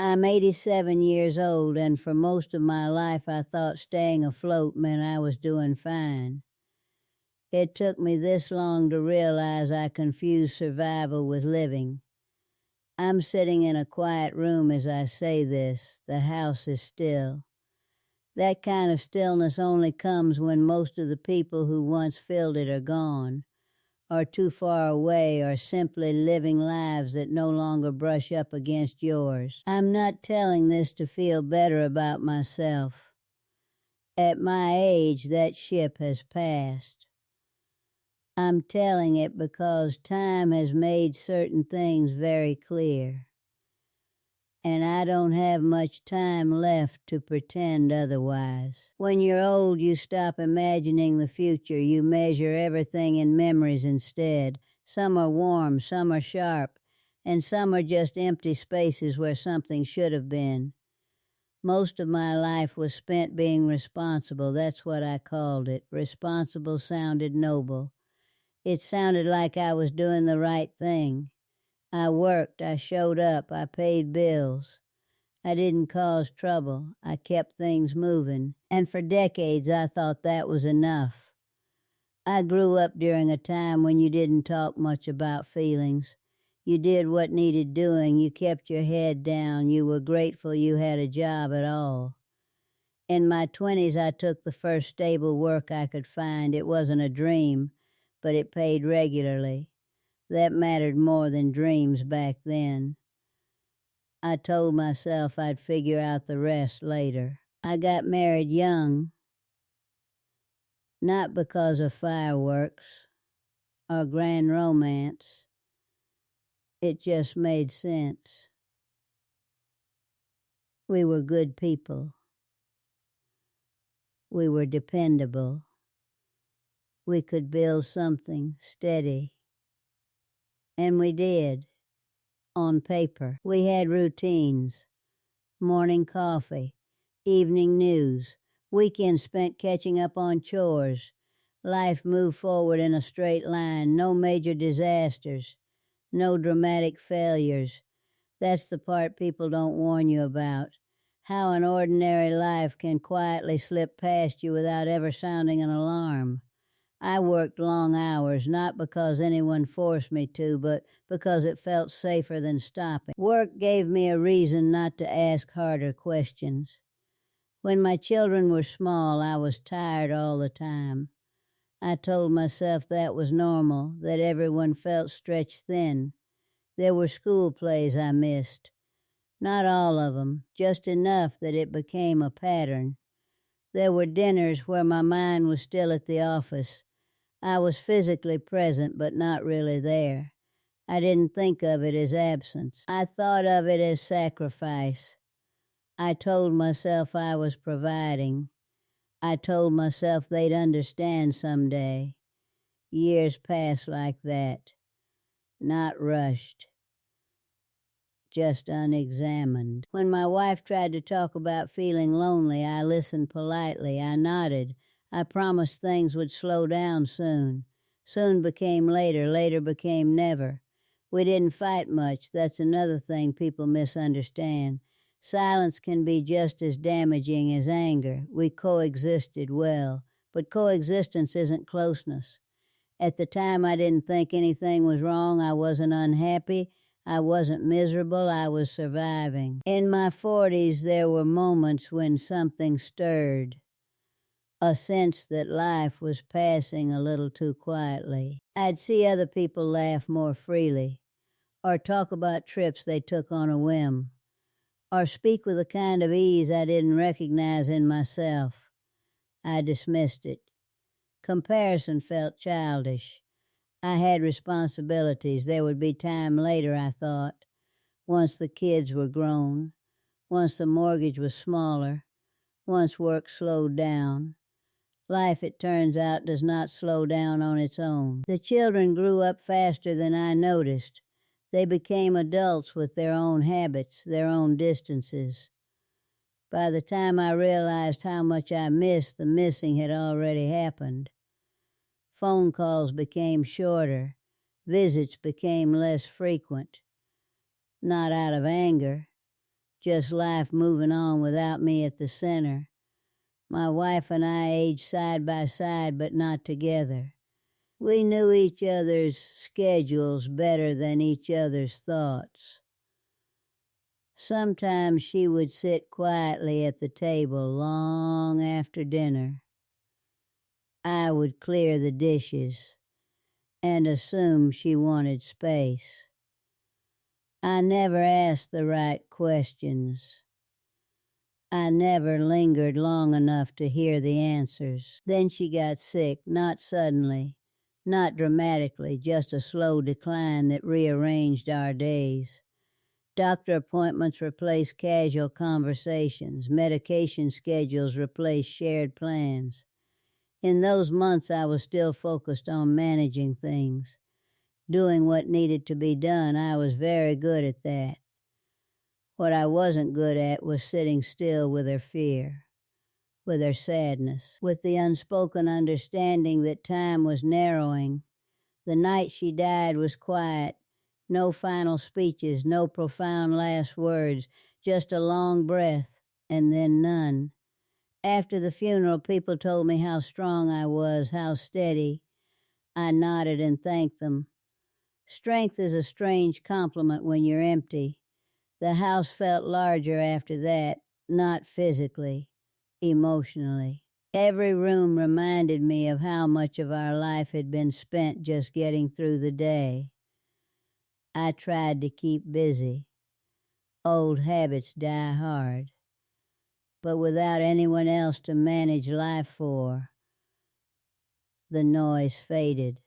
I'm 87 years old, and for most of my life I thought staying afloat meant I was doing fine. It took me this long to realize I confused survival with living. I'm sitting in a quiet room as I say this. The house is still. That kind of stillness only comes when most of the people who once filled it are gone, or too far away, or simply living lives that no longer brush up against yours. I'm not telling this to feel better about myself. At my age, that ship has passed. I'm telling it because time has made certain things very clear. And I don't have much time left to pretend otherwise. When you're old, you stop imagining the future. You measure everything in memories instead. Some are warm, some are sharp, and some are just empty spaces where something should have been. Most of my life was spent being responsible. That's what I called it. Responsible sounded noble. It sounded like I was doing the right thing. I worked, I showed up, I paid bills. I didn't cause trouble. I kept things moving. And for decades I thought that was enough. I grew up during a time when you didn't talk much about feelings. You did what needed doing. You kept your head down. You were grateful you had a job at all. In my 20s, I took the first stable work I could find. It wasn't a dream, but it paid regularly. That mattered more than dreams back then. I told myself I'd figure out the rest later. I got married young, not because of fireworks or grand romance. It just made sense. We were good people. We were dependable. We could build something steady. And we did, on paper. We had routines, morning coffee, evening news, weekends spent catching up on chores. Life moved forward in a straight line, no major disasters, no dramatic failures. That's the part people don't warn you about. How an ordinary life can quietly slip past you without ever sounding an alarm. I worked long hours, not because anyone forced me to, but because it felt safer than stopping. Work gave me a reason not to ask harder questions. When my children were small, I was tired all the time. I told myself that was normal, that everyone felt stretched thin. There were school plays I missed. Not all of them, just enough that it became a pattern. There were dinners where my mind was still at the office. I was physically present, but not really there. I didn't think of it as absence. I thought of it as sacrifice. I told myself I was providing. I told myself they'd understand someday. Years passed like that. Not rushed. Just unexamined. When my wife tried to talk about feeling lonely, I listened politely. I nodded. I promised things would slow down soon. Soon became later, later became never. We didn't fight much. That's another thing people misunderstand. Silence can be just as damaging as anger. We coexisted well, but coexistence isn't closeness. At the time, I didn't think anything was wrong. I wasn't unhappy. I wasn't miserable. I was surviving. In my 40s, there were moments when something stirred. A sense that life was passing a little too quietly. I'd see other people laugh more freely, or talk about trips they took on a whim, or speak with a kind of ease I didn't recognize in myself. I dismissed it. Comparison felt childish. I had responsibilities. There would be time later, I thought, once the kids were grown, once the mortgage was smaller, once work slowed down. Life, it turns out, does not slow down on its own. The children grew up faster than I noticed. They became adults with their own habits, their own distances. By the time I realized how much I missed, the missing had already happened. Phone calls became shorter. Visits became less frequent. Not out of anger. just life moving on without me at the center. My wife and I aged side by side, but not together. We knew each other's schedules better than each other's thoughts. Sometimes she would sit quietly at the table long after dinner. I would clear the dishes and assume she wanted space. I never asked the right questions. I never lingered long enough to hear the answers. Then she got sick, not suddenly, not dramatically, just a slow decline that rearranged our days. Doctor appointments replaced casual conversations. Medication schedules replaced shared plans. In those months, I was still focused on managing things, doing what needed to be done. I was very good at that. What I wasn't good at was sitting still with her fear, with her sadness, with the unspoken understanding that time was narrowing. The night she died was quiet. No final speeches, no profound last words, just a long breath, and then none. After the funeral, people told me how strong I was, how steady. I nodded and thanked them. Strength is a strange compliment when you're empty. The house felt larger after that, not physically, emotionally. Every room reminded me of how much of our life had been spent just getting through the day. I tried to keep busy. Old habits die hard. But without anyone else to manage life for, the noise faded.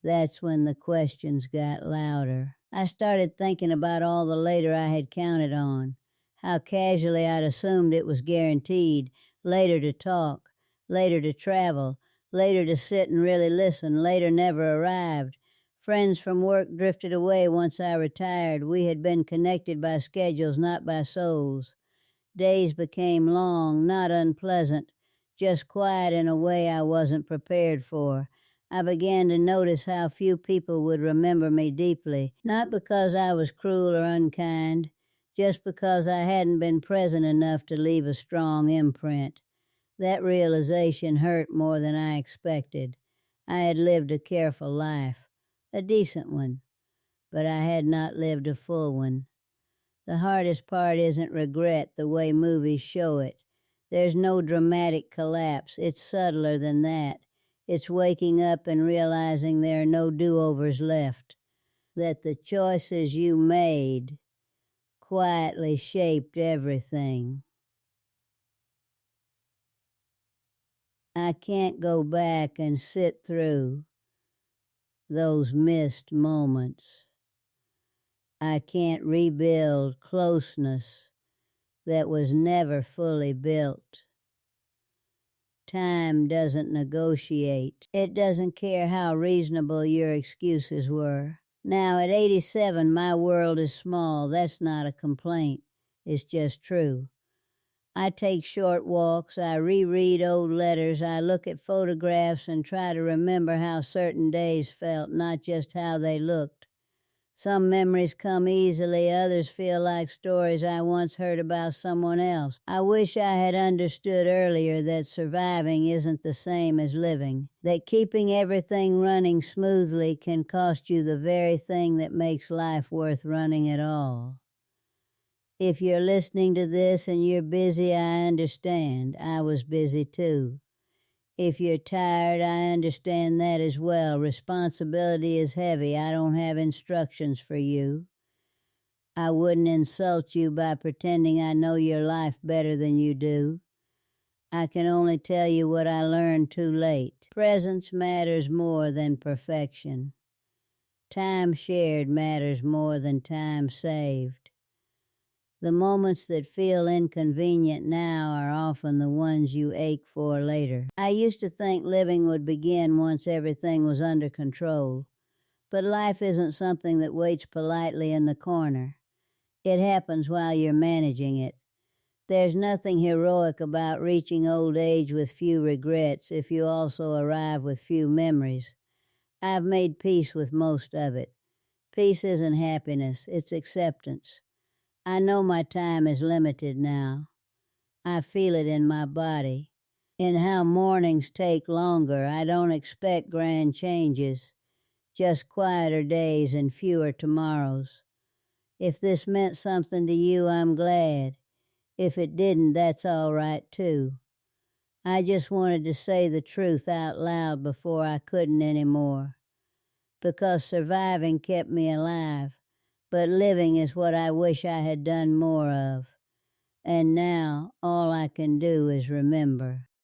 That's when the questions got louder. I started thinking about all the later I had counted on, how casually I'd assumed it was guaranteed, later to talk, later to travel, later to sit and really listen, later never arrived. Friends from work drifted away once I retired. We had been connected by schedules, not by souls. Days became long, not unpleasant, just quiet in a way I wasn't prepared for. I began to notice how few people would remember me deeply, not because I was cruel or unkind, just because I hadn't been present enough to leave a strong imprint. That realization hurt more than I expected. I had lived a careful life, a decent one, but I had not lived a full one. The hardest part isn't regret the way movies show it. There's no dramatic collapse. It's subtler than that. It's waking up and realizing there are no do-overs left, that the choices you made quietly shaped everything. I can't go back and sit through those missed moments. I can't rebuild closeness that was never fully built. Time doesn't negotiate. It doesn't care how reasonable your excuses were. Now, at 87, my world is small. That's not a complaint. It's just true. I take short walks. I reread old letters. I look at photographs and try to remember how certain days felt, not just how they looked. Some memories come easily, others feel like stories I once heard about someone else. I wish I had understood earlier that surviving isn't the same as living, that keeping everything running smoothly can cost you the very thing that makes life worth running at all. If you're listening to this and you're busy, I understand. I was busy too. If you're tired, I understand that as well. Responsibility is heavy. I don't have instructions for you. I wouldn't insult you by pretending I know your life better than you do. I can only tell you what I learned too late. Presence matters more than perfection. Time shared matters more than time saved. The moments that feel inconvenient now are often the ones you ache for later. I used to think living would begin once everything was under control, but life isn't something that waits politely in the corner. It happens while you're managing it. There's nothing heroic about reaching old age with few regrets if you also arrive with few memories. I've made peace with most of it. Peace isn't happiness, it's acceptance. I know my time is limited now. I feel it in my body. In how mornings take longer, I don't expect grand changes, just quieter days and fewer tomorrows. If this meant something to you, I'm glad. If it didn't, that's all right too. I just wanted to say the truth out loud before I couldn't anymore. Because surviving kept me alive, but living is what I wish I had done more of. And now all I can do is remember.